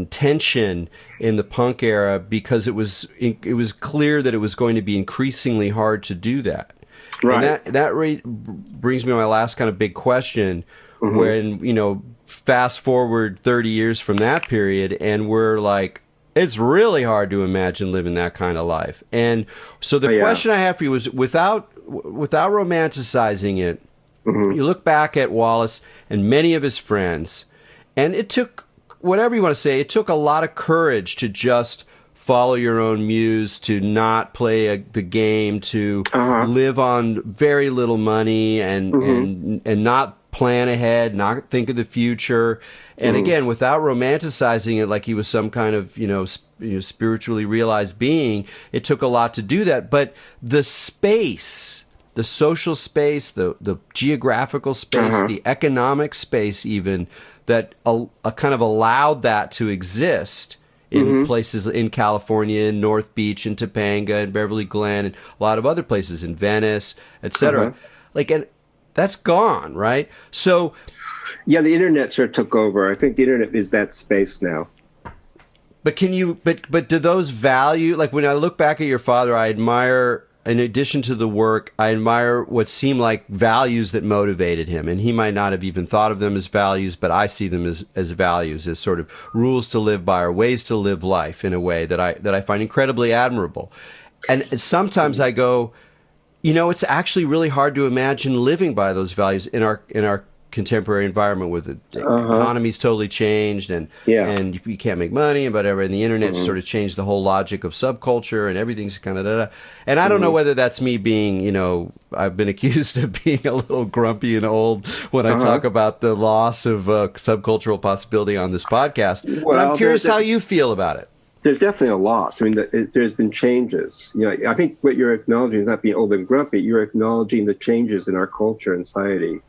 Speaker 1: tension in the punk era, because it was clear that it was going to be increasingly hard to do that. Right. And that brings me to my last kind of big question. When fast forward 30 years from that period, and we're like, it's really hard to imagine living that kind of life. And so the question I have for you is, without romanticizing it, you look back at Wallace and many of his friends, and it took, whatever you want to say, it took a lot of courage to just follow your own muse, to not play the game, to live on very little money, and not plan ahead, not think of the future. And again, without romanticizing it like he was some kind of, spiritually realized being, it took a lot to do that. But the space, the social space, the geographical space, the economic space even, that kind of allowed that to exist in places in California, in North Beach, in Topanga, and Beverly Glen, and a lot of other places in Venice, etc. That's gone, right? So,
Speaker 2: Yeah, the internet sort of took over. I think the internet is that space now.
Speaker 1: but can you? But do those value? Like when I look back at your father, I admire. In addition to the work, I admire what seem like values that motivated him. And he might not have even thought of them as values, but I see them as values, as sort of rules to live by or ways to live life in a way that I find incredibly admirable. And sometimes I go, it's actually really hard to imagine living by those values in our contemporary environment where the economy's totally changed and you can't make money and whatever, and the internet sort of changed the whole logic of subculture and everything's kind of da-da. And I don't know whether that's me being, I've been accused of being a little grumpy and old when I talk about the loss of subcultural possibility on this podcast. Well, but I'm curious how you feel about it.
Speaker 2: There's definitely a loss. I mean, there's been changes. I think what you're acknowledging is not being old and grumpy. You're acknowledging the changes in our culture and society.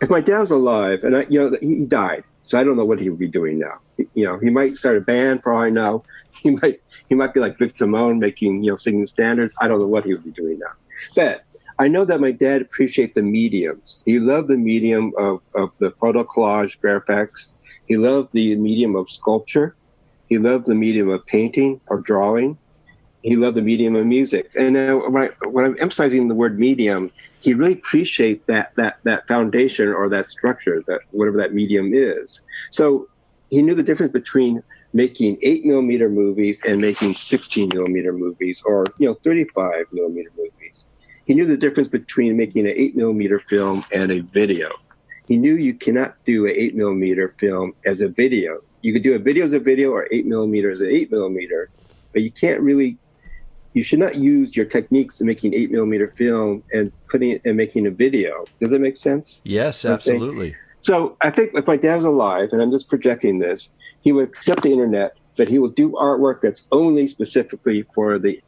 Speaker 2: If my dad was alive, and he died, so I don't know what he would be doing now. He might start a band, for all I know. He might be like Vic Simone, making singing standards. I don't know what he would be doing now. But I know that my dad appreciated the mediums. He loved the medium of the photo collage graphics. He loved the medium of sculpture. He loved the medium of painting or drawing. He loved the medium of music. And now when I'm emphasizing the word medium, he really appreciates that foundation or that structure, that whatever that medium is. So he knew the difference between making 8mm movies and making 16mm movies or 35mm movies. He knew the difference between making an 8mm film and a video. He knew you cannot do an 8mm film as a video. You could do a video as a video or 8mm as an 8mm, but you can't really. You should not use your techniques in making 8mm film and putting it and making a video. Does that make sense?
Speaker 1: Yes, absolutely.
Speaker 2: So I think if my dad was alive, and I'm just projecting this, he would accept the internet, but he will do artwork that's only specifically for the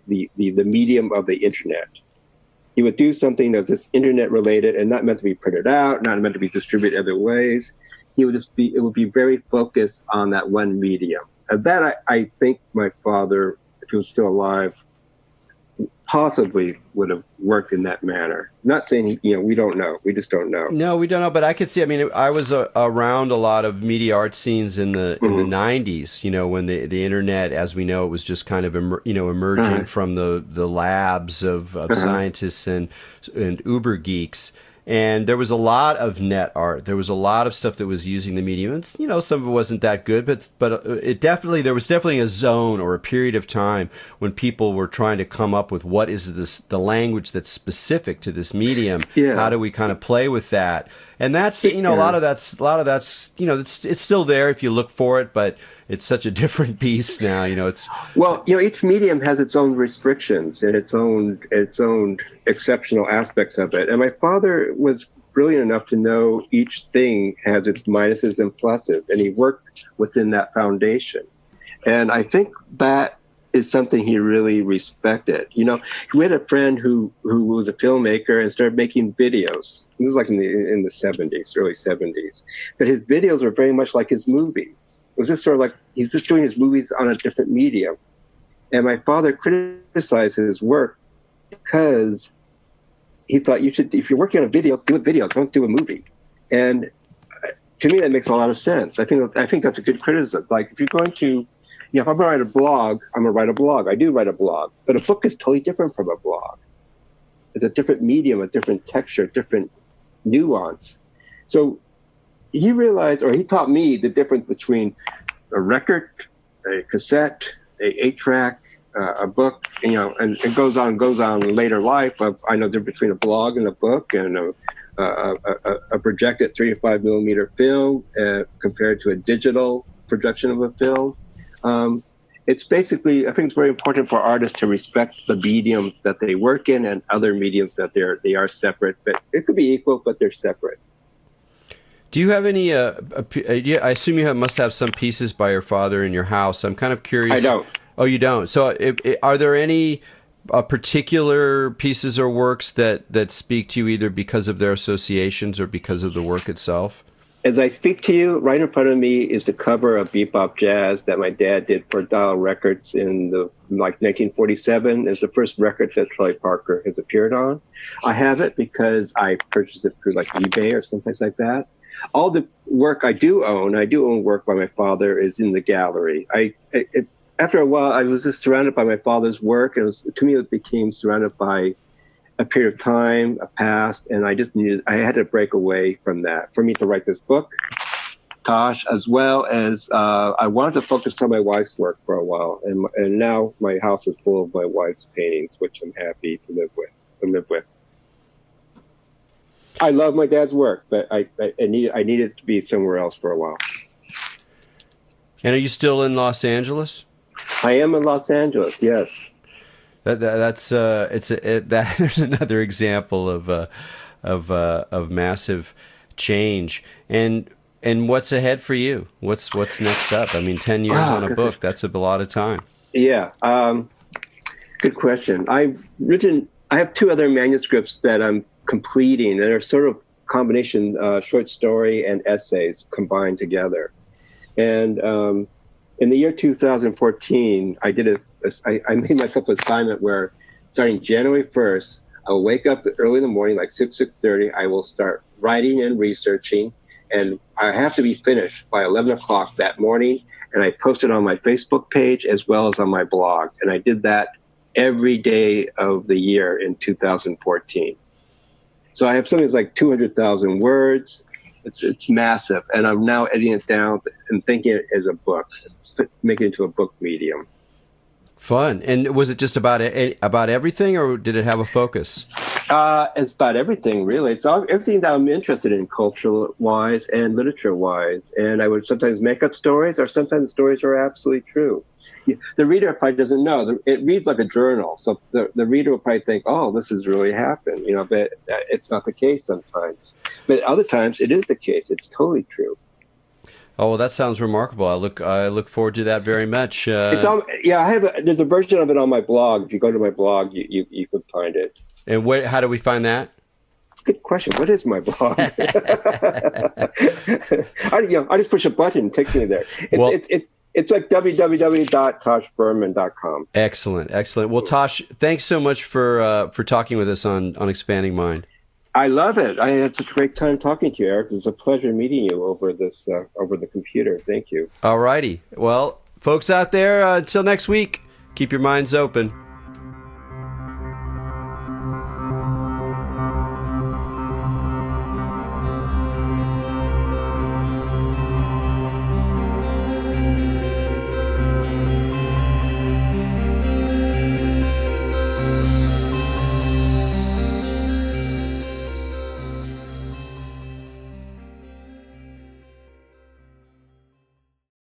Speaker 2: medium of the internet. He would do something that's just internet related and not meant to be printed out, not meant to be distributed other ways. It would be very focused on that one medium. And that I think my father, if he was still alive, possibly would have worked in that manner. Not saying, we don't know. We just don't know.
Speaker 1: No, we don't know. But I could see, I was around a lot of media art scenes in the 90s, when the internet, as we know, it was just kind of, emerging from the labs of scientists and uber geeks. And there was a lot of net art. There was a lot of stuff that was using the medium. And, some of it wasn't that good, but there was definitely a zone or a period of time when people were trying to come up with what is the language that's specific to this medium. Yeah. How do we kind of play with that? And that's, a lot of that's, it's still there if you look for it, but it's such a different beast now.
Speaker 2: Each medium has its own restrictions and its own exceptional aspects of it. And my father was brilliant enough to know each thing has its minuses and pluses, and he worked within that foundation. And I think that is something he really respected. We had a friend who was a filmmaker and started making videos. It was like in the 70s, early 70s. But his videos were very much like his movies. It was just sort of like he's just doing his movies on a different medium. And my father criticized his work because he thought if you're working on a video, do a video, don't do a movie. And to me, that makes a lot of sense. I think that's a good criticism. Like if you're going to, if I'm going to write a blog, I'm going to write a blog. I do write a blog, but a book is totally different from a blog. It's a different medium, a different texture, different nuance. So he realized, or he taught me the difference between a record, a cassette, a 8-track, a book, and it goes on in later life. I know the difference between a blog and a book and a projected 35mm film compared to a digital projection of a film. It's basically, I think it's very important for artists to respect the medium that they work in and other mediums that they are separate, but it could be equal, but they're separate.
Speaker 1: Do you have any, I assume you must have some pieces by your father in your house. I'm kind of curious.
Speaker 2: I don't.
Speaker 1: Oh, you don't? So are there any particular pieces or works that speak to you either because of their associations or because of the work itself?
Speaker 2: As I speak to you, right in front of me is the cover of Bebop Jazz that my dad did for Dial Records in 1947. It's the first record that Charlie Parker has appeared on. I have it because I purchased it through like eBay or someplace like that. All the work I do own work by my father, is in the gallery. After a while, I was just surrounded by my father's work, and to me, it became surrounded by a period of time, a past, and I had to break away from that for me to write this book, Tosh, as well as I wanted to focus on my wife's work for a while, and now my house is full of my wife's paintings, which I'm happy to live with. I love my dad's work, but I needed to be somewhere else for a while.
Speaker 1: And are you still in Los Angeles?
Speaker 2: I am in Los Angeles, yes.
Speaker 1: There's another example of massive change. And what's ahead for you? What's next up? I mean, 10 years on a book, that's a lot of time.
Speaker 2: Yeah. Good question. I have 2 other manuscripts that I'm completing that are sort of combination short story and essays combined together. And in the year 2014, I made myself an assignment where starting January 1st, I'll wake up early in the morning, like 6:30. I will start writing and researching, and I have to be finished by 11 o'clock that morning. And I post it on my Facebook page as well as on my blog. And I did that every day of the year in 2014. So I have something that's like 200,000 words. It's massive, and I'm now editing it down and thinking it as a book, making it into a book medium.
Speaker 1: Fun. And was it just about everything, or did it have a focus?
Speaker 2: It's about everything, really. It's everything that I'm interested in, cultural-wise and literature-wise. And I would sometimes make up stories, or sometimes the stories are absolutely true. The reader probably doesn't know. It reads like a journal, so the reader will probably think, "Oh, this has really happened," but it's not the case sometimes. But other times, it is the case. It's totally true.
Speaker 1: Oh, well, that sounds remarkable. I look forward to that very much.
Speaker 2: It's there's a version of it on my blog. If you go to my blog, you can find it.
Speaker 1: And how do we find that?
Speaker 2: Good question. What is my blog? I just push a button, it takes me there. It's like www.toshberman.com.
Speaker 1: Excellent. Well, Tosh, thanks so much for talking with us on Expanding Mind.
Speaker 2: I love it. I had such a great time talking to you, Eric. It was a pleasure meeting you over the computer. Thank you.
Speaker 1: All righty. Well, folks out there, until next week, keep your minds open.